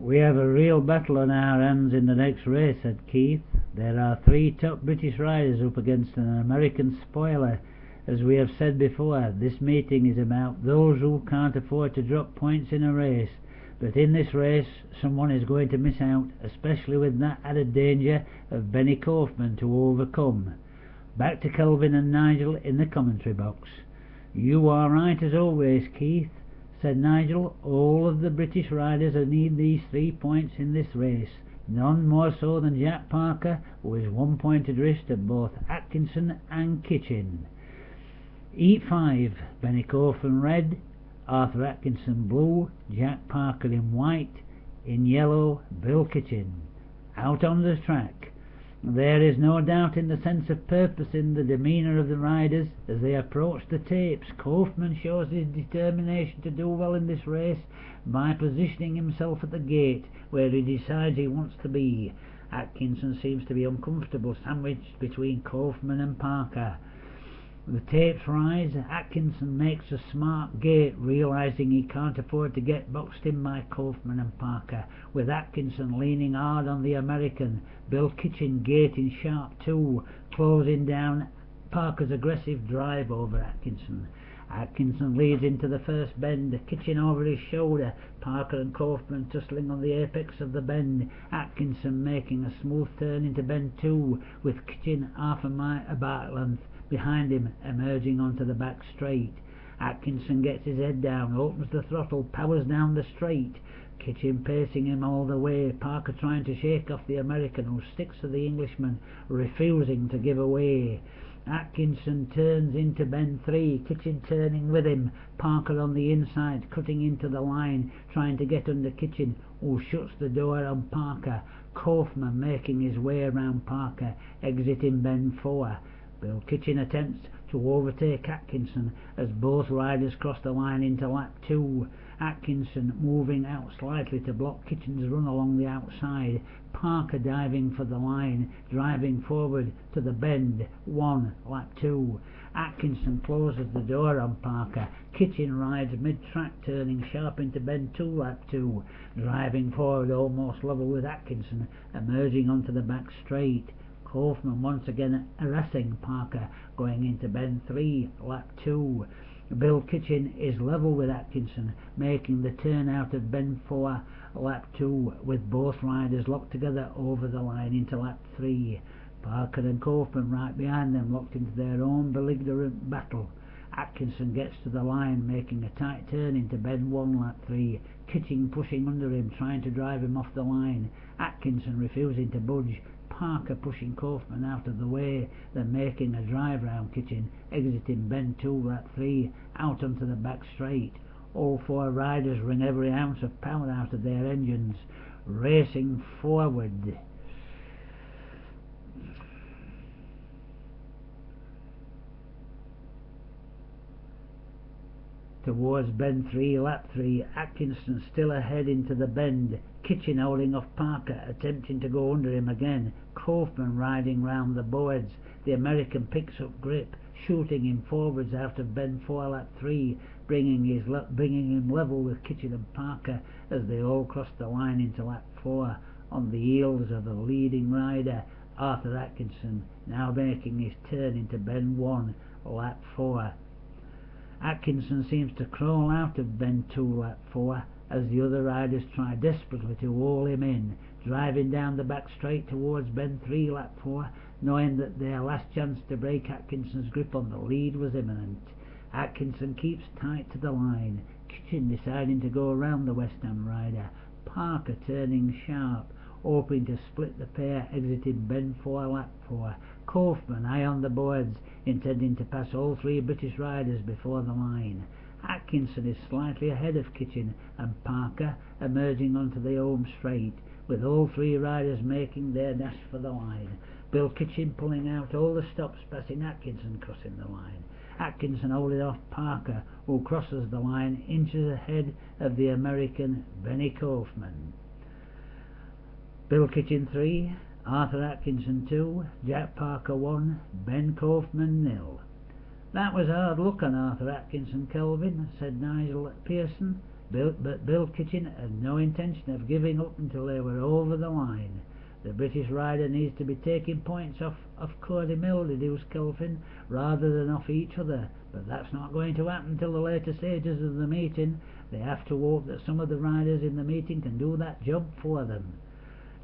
"We have a real battle on our hands in the next race," said Keith. "There are 3 top British riders up against an American spoiler. As we have said before, this meeting is about those who can't afford to drop points in a race. But in this race someone is going to miss out, especially with that added danger of Benny Kaufman to overcome." Back to Kelvin and Nigel in the commentary box. "You are right as always, Keith," said Nigel. "All of the British riders need these 3 points in this race, none more so than Jack Parker, who is 1 point adrift of both Atkinson and Kitchen. Heat 5, Benny Kaufman red, Arthur Atkinson blue, Jack Parker in white, in yellow Bill Kitchen. Out on the track. There is no doubt in the sense of purpose in the demeanour of the riders as they approach the tapes. Kaufman shows his determination to do well in this race by positioning himself at the gate where he decides he wants to be. Atkinson seems to be uncomfortable, sandwiched between Kaufman and Parker. The tapes rise. Atkinson makes a smart gate, realising he can't afford to get boxed in by Kaufman and Parker, with Atkinson leaning hard on the American. Bill Kitchen gating sharp too, closing down Parker's aggressive drive over Atkinson. Atkinson leads into the first bend, Kitchen over his shoulder, Parker and Kaufman tussling on the apex of the bend, Atkinson making a smooth turn into bend 2, with Kitchen half a bike length behind him, emerging onto the back straight. Atkinson gets his head down, opens the throttle, powers down the straight, Kitchen pacing him all the way, Parker trying to shake off the American, who sticks to the Englishman, refusing to give away. Atkinson turns into bend 3, Kitchen turning with him, Parker on the inside, cutting into the line, trying to get under Kitchen, who shuts the door on Parker. Kaufman making his way around Parker, exiting bend 4. Bill Kitchen attempts to overtake Atkinson as both riders cross the line into lap 2. Atkinson moving out slightly to block Kitchen's run along the outside. Parker diving for the line, driving forward to the bend 1, lap 2. Atkinson closes the door on Parker. Kitchen rides mid-track, turning sharp into bend 2, lap 2, driving forward almost level with Atkinson, emerging onto the back straight. Kaufman once again harassing Parker, going into bend 3, lap 2. Bill Kitchen is level with Atkinson, making the turn out of bend 4, lap 2, with both riders locked together over the line into lap 3. Parker and Kaufman right behind them, locked into their own belligerent battle. Atkinson gets to the line, making a tight turn into bend 1, lap 3. Kitchen pushing under him, trying to drive him off the line. Atkinson refusing to budge. Parker pushing Kaufman out of the way, then making a drive round Kitchen, exiting bend 2, lap 3, out onto the back straight. All 4 riders wring every ounce of power out of their engines, racing forward. Towards bend 3, lap 3, Atkinson still ahead into the bend, Kitchen holding off Parker, attempting to go under him again. Kaufman riding round the boards. The American picks up grip, shooting him forwards out of bend 4, lap 3, bringing him level with Kitchen and Parker as they all cross the line into lap 4, on the heels of the leading rider, Arthur Atkinson, now making his turn into bend 1, lap 4. Atkinson seems to crawl out of bend 2, lap 4, as the other riders try desperately to haul him in, driving down the back straight towards bend 3, lap 4, knowing that their last chance to break Atkinson's grip on the lead was imminent. Atkinson keeps tight to the line, Kitchen deciding to go around the West Ham rider, Parker turning sharp, hoping to split the pair, exiting bend 4, lap 4. Kaufman high on the boards, intending to pass all 3 British riders before the line. Atkinson is slightly ahead of Kitchen and Parker, emerging onto the home straight, with all 3 riders making their dash for the line. Bill Kitchen pulling out all the stops, passing Atkinson crossing the line. Atkinson holding off Parker, who crosses the line inches ahead of the American Benny Kaufman. Bill Kitchen 3, Arthur Atkinson 2, Jack Parker 1, Ben Kaufman 0. "That was hard luck on Arthur Atkinson, Kelvin," said Nigel Pearson. But Bill Kitchen had no intention of giving up until they were over the line. The British rider needs to be taking points off Cody Mill, deduced Kelvin, rather than off each other, but that's not going to happen till the later stages of the meeting. They have to hope that some of the riders in the meeting can do that job for them.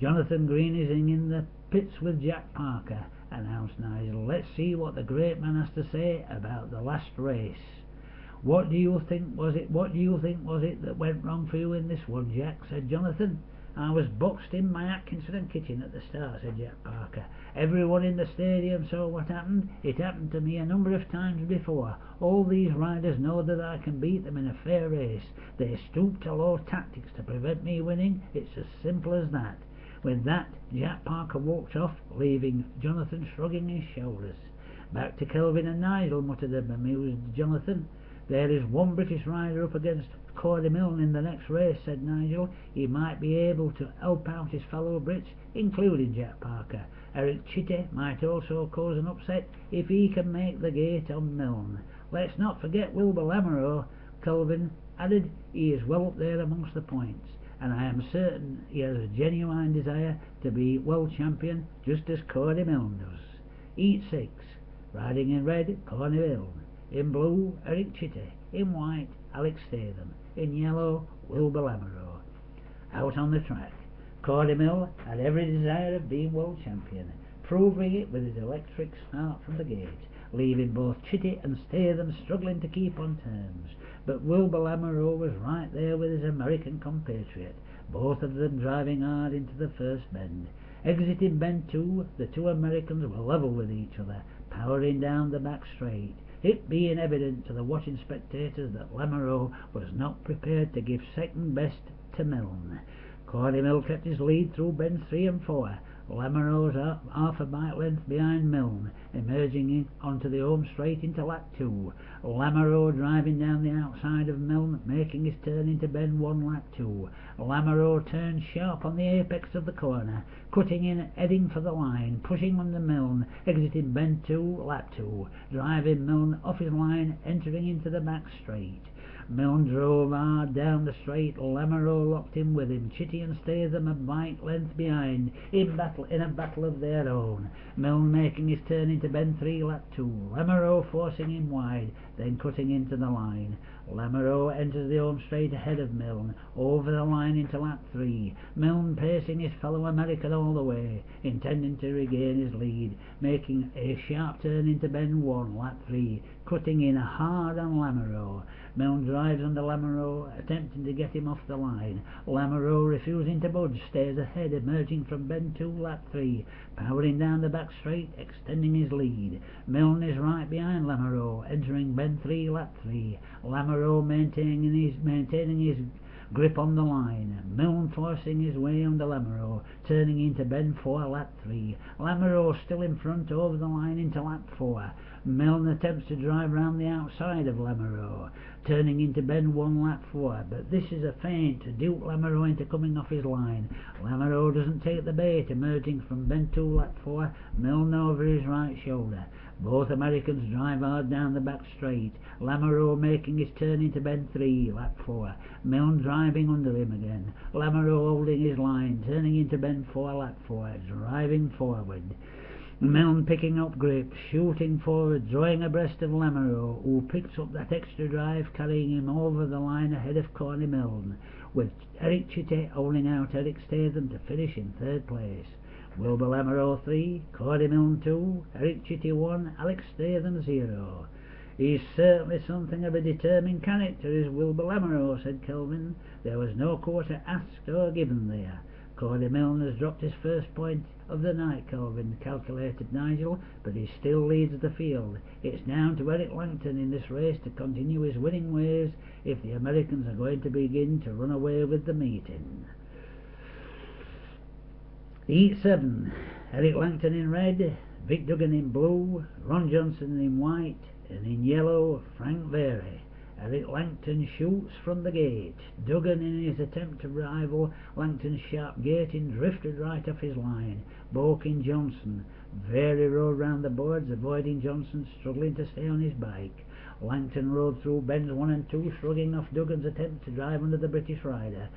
Jonathan Green is in the pits with Jack Parker, announced Nigel. Let's see what the great man has to say about the last race. What do you think was it that went wrong for you in this one, Jack? Said Jonathan. I was boxed in by Atkinson and Kitchen at the start, said Jack Parker. Everyone in the stadium saw what happened. It happened to me a number of times before. All these riders know that I can beat them in a fair race. They stoop to low tactics to prevent me winning. It's as simple as that. With that, Jack Parker walked off, leaving Jonathan shrugging his shoulders. Back to Kelvin and Nigel, muttered the bemused Jonathan. There is one British rider up against Cody Milne in the next race, said Nigel. He might be able to help out his fellow Brits, including Jack Parker. Eric Chitty might also cause an upset if he can make the gate on Milne. Let's not forget Wilbur Lamoureux, Kelvin added. He is well up there amongst the points, and I am certain he has a genuine desire to be world champion, just as Cody Milne does. Heat 6. Riding in red, Cody Milne. In blue, Eric Chitty. In white, Alex Statham. In yellow, Wilbur Lamoureux. Out on the track, Cody Milne had every desire of being world champion, proving it with his electric start from the gate, leaving both Chitty and Statham struggling to keep on terms. But Wilbur Lamoureux was right there with his American compatriot, both of them driving hard into the first bend. Exiting bend 2, the two Americans were level with each other, powering down the back straight, it being evident to the watching spectators that Lamoureux was not prepared to give second best to Milne. Cody Milne kept his lead through bends 3 and 4. Lamoureux's half a bite length behind Milne, emerging onto the home straight into lap 2. Lamoureux driving down the outside of Milne, making his turn into bend 1, lap 2. Lamoureux turned sharp on the apex of the corner, cutting in, heading for the line, pushing under Milne, exiting bend 2, lap 2, driving Milne off his line, entering into the back straight. Milne drove hard down the straight. Lamoureux locked in with him. Chitty and Statham a bite length behind, in a battle of their own. Milne making his turn into bend 3, lap 2. Lamoureux forcing him wide, then cutting into the line. Lamoureux enters the home straight ahead of Milne, over the line into lap 3. Milne pacing his fellow American all the way, intending to regain his lead, making a sharp turn into bend 1, lap 3, cutting in hard on Lamoureux. Milne drives under Lamoureux, attempting to get him off the line. Lamoureux, refusing to budge, stays ahead, emerging from bend 2, lap 3, powering down the back straight, extending his lead. Milne is right behind Lamoureux, entering bend 3, lap 3. Lamoureux maintaining his grip on the line. Milne forcing his way under Lamoureux, turning into bend 4, lap 3. Lamoureux still in front over the line into lap 4. Milne attempts to drive round the outside of Lamoureux, turning into bend 1, lap 4, but this is a feint to dupe Lamoureux into coming off his line. Lamoureux doesn't take the bait, emerging from bend 2, lap 4, Milne over his right shoulder. Both Americans drive hard down the back straight. Lamoureux making his turn into bend 3, lap 4. Milne driving under him again. Lamoureux holding his line, turning into bend 4, lap 4, driving forward. Milne picking up grip, shooting forward, drawing abreast of Lamoureux, who picks up that extra drive, carrying him over the line ahead of Cody Milne, with Eric Chitty holding out Eric Statham to finish in third place. Wilbur Lamoureux 3, Cody Milne 2, Eric Chitty 1, Alex Statham 0. He's certainly something of a determined character, is Wilbur Lamoureux, said Kelvin. There was no quarter asked or given there. Cody Milne has dropped his first point of the night, Kelvin, calculated Nigel, but he still leads the field. It's down to Eric Langton in this race to continue his winning ways if the Americans are going to begin to run away with the meeting. Heat 7. Eric Langton in red, Vic Duggan in blue, Ron Johnson in white, and in yellow, Frank Very. Eric Langton shoots from the gate. Duggan, in his attempt to rival Langton's sharp gating, drifted right off his line, balking Johnson. Very rode round the boards, avoiding Johnson, struggling to stay on his bike. Langton rode through bends 1 and 2, shrugging off Duggan's attempt to drive under the British rider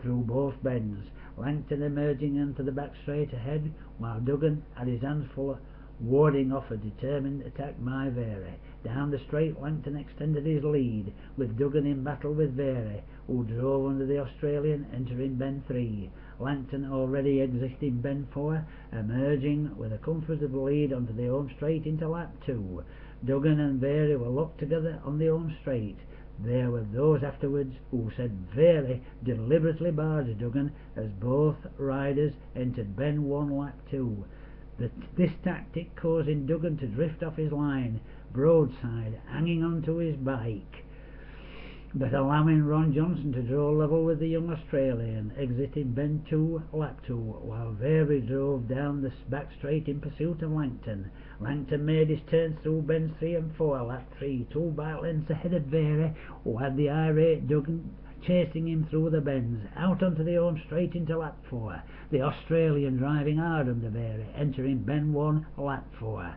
through both bends. Langton emerging into the back straight ahead, while Duggan had his hands full warding off a determined attack by Very. Down the straight, Langton extended his lead, with Duggan in battle with Very, who drove under the Australian, entering bend 3. Langton already exiting bend 4, emerging with a comfortable lead onto the home straight into lap 2. Duggan and Very were locked together on the home straight. There were those afterwards who said Very deliberately barged Duggan as both riders entered bend 1 lap 2. This tactic causing Duggan to drift off his line, broadside, hanging onto his bike, but allowing Ron Johnson to draw level with the young Australian, exiting bend 2 lap 2, while Very drove down the back straight in pursuit of Langton. Langton made his turns through bends 3 and 4, lap 3, 2 bike lengths ahead of Very, who had the irate Duggan chasing him through the bends, out onto the home straight into lap 4. The Australian driving hard under Very, entering bend 1 lap 4.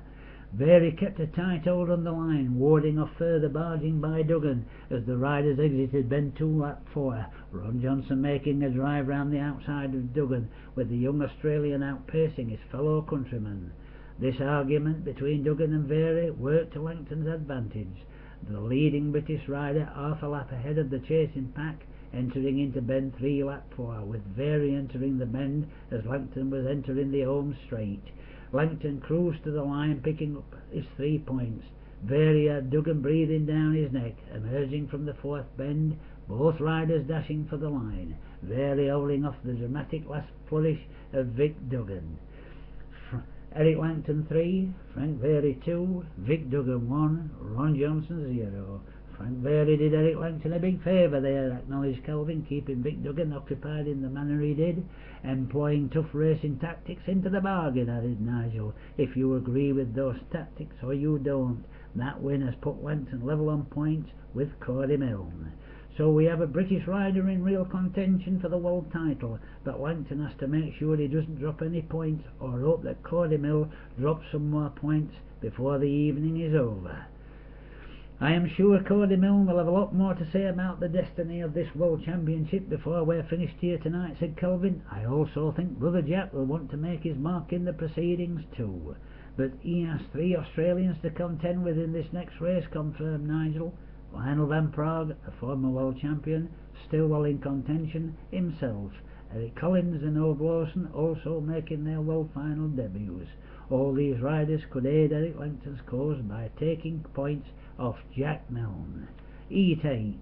Very kept a tight hold on the line, warding off further barging by Duggan as the riders exited bend 2 lap 4. Ron Johnson making a drive round the outside of Duggan, with the young Australian outpacing his fellow countrymen. This argument between Duggan and Very worked to Langton's advantage, the leading British rider half a lap ahead of the chasing pack, entering into bend 3 lap 4, with Very entering the bend as Langton was entering the home straight. Langton cruised to the line, picking up his 3 points. Very had Duggan breathing down his neck, emerging from the 4th bend, both riders dashing for the line, Very holding off the dramatic last flourish of Vic Duggan. Eric Langton 3, Frank Very 2, Vic Duggan 1, Ron Johnson 0. Frank Very did Eric Langton a big favour there, acknowledged Kelvin, keeping Vic Duggan occupied in the manner he did, employing tough racing tactics into the bargain, added Nigel. If you agree with those tactics or you don't, that win has put Langton level on points with Cody Milne. So we have a British rider in real contention for the world title, but Langton has to make sure he doesn't drop any points, or hope that Cody Milne drops some more points before the evening is over. I am sure Cody Milne will have a lot more to say about the destiny of this World Championship before we're finished here tonight, said Kelvin. I also think Brother Jack will want to make his mark in the proceedings too. But he has 3 Australians to contend with in this next race, confirmed Nigel. Lionel Van Prague, a former world champion, still well in contention himself. Eric Collins and Ove Lawson also making their world final debuts. All these riders could aid Eric Langton's cause by taking points off Jack Milne. Heat 8.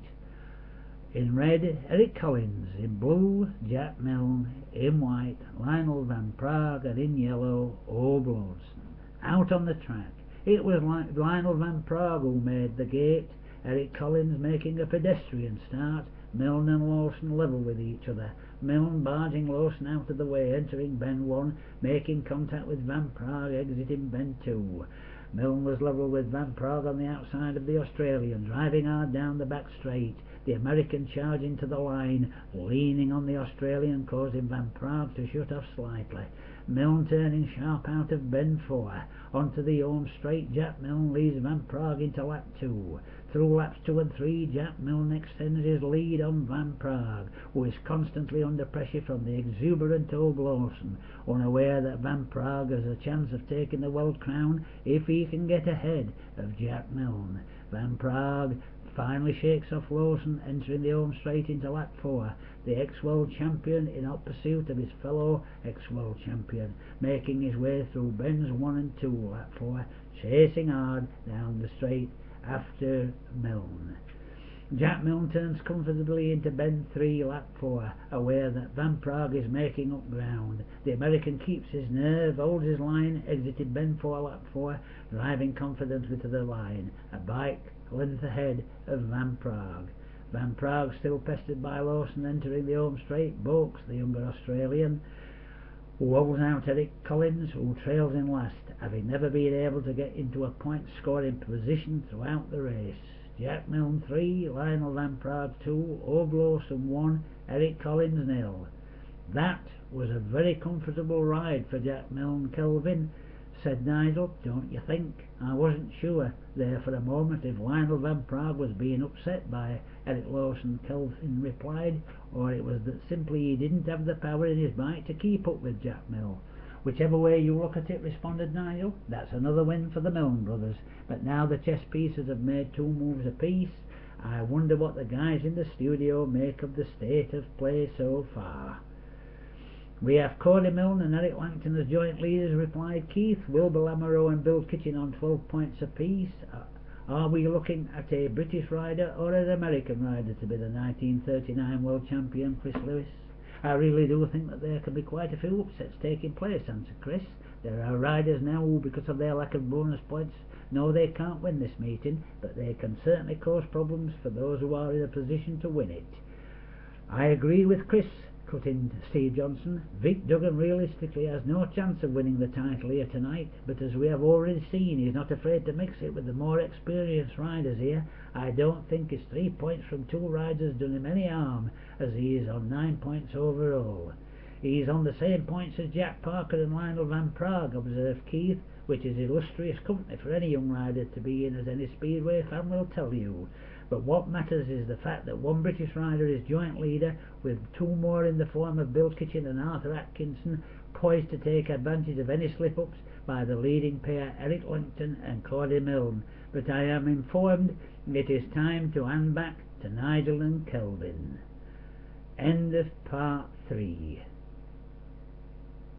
In red, Eric Collins. In blue, Jack Milne. In white, Lionel Van Prague. And in yellow, Ove Lawson. Out on the track, it was Lionel Van Prague who made the gate, Eric Collins making a pedestrian start, Milne and Lawson level with each other. Milne barging Lawson out of the way, entering bend 1, making contact with Van Prague, exiting bend 2. Milne was level with Van Prague on the outside of the Australian, driving hard down the back straight, the American charging to the line, leaning on the Australian, causing Van Prague to shut off slightly. Milne turning sharp out of bend 4. Onto the home straight, Jack Milne leads Van Prague into lap 2. Through laps 2 and 3, Jack Milne extends his lead on Van Prague, who is constantly under pressure from the exuberant Ove Lawson, unaware that Van Prague has a chance of taking the world crown if he can get ahead of Jack Milne. Van Prague finally shakes off Lawson, entering the home straight into lap 4. The ex-world champion in hot pursuit of his fellow ex-world champion, making his way through bends 1 and 2, lap 4, chasing hard down the straight after Milne. Jack Milne turns comfortably into bend 3, lap 4, aware that Van Prague is making up ground. The American keeps his nerve, holds his line, exited bend 4, lap 4, driving confidently to the line, a bike length ahead of Van Prague. Van Prague, still pestered by Lawson, entering the home straight, balks the younger Australian, who holds out Eric Collins, who trails in last, having never been able to get into a point-scoring position throughout the race. Jack Milne 3, Lionel Van Prague 2, Ove Lawson 1, Eric Collins 0. That was a very comfortable ride for Jack Milne, Kelvin, said Nigel, don't you think? I wasn't sure there for a moment if Lionel Van Prague was being upset by Eric Lawson, Kelvin replied, or it was that simply he didn't have the power in his bike to keep up with Jack Mill. Whichever way you look at it, responded Nigel, that's another win for the Milne brothers. But now the chess pieces have made 2 moves apiece. I wonder what the guys in the studio make of the state of play so far. We have Cody Milne and Eric Langton as joint leaders, replied Keith. Wilbur Lamoureux and Bill Kitchen on 12 points apiece. Are we looking at a British rider or an American rider to be the 1939 world champion, Chris Lewis? I really do think that there can be quite a few upsets taking place, answered Chris. There are riders now who, because of their lack of bonus points, know they can't win this meeting, but they can certainly cause problems for those who are in a position to win it. I agree with Chris, cut in Steve Johnson. Vic Duggan realistically has no chance of winning the title here tonight, but as we have already seen, he's not afraid to mix it with the more experienced riders here. I don't think his 3 points from 2 riders done him any harm, as he is on 9 points overall. He's on the same points as Jack Parker and Lionel Van Prague, observed Keith, which is illustrious company for any young rider to be in, as any Speedway fan will tell you. But what matters is the fact that one British rider is joint leader, with 2 more in the form of Bill Kitchen and Arthur Atkinson, poised to take advantage of any slip-ups by the leading pair Eric Langton and Cody Milne. But I am informed it is time to hand back to Nigel and Kelvin. End of part 3.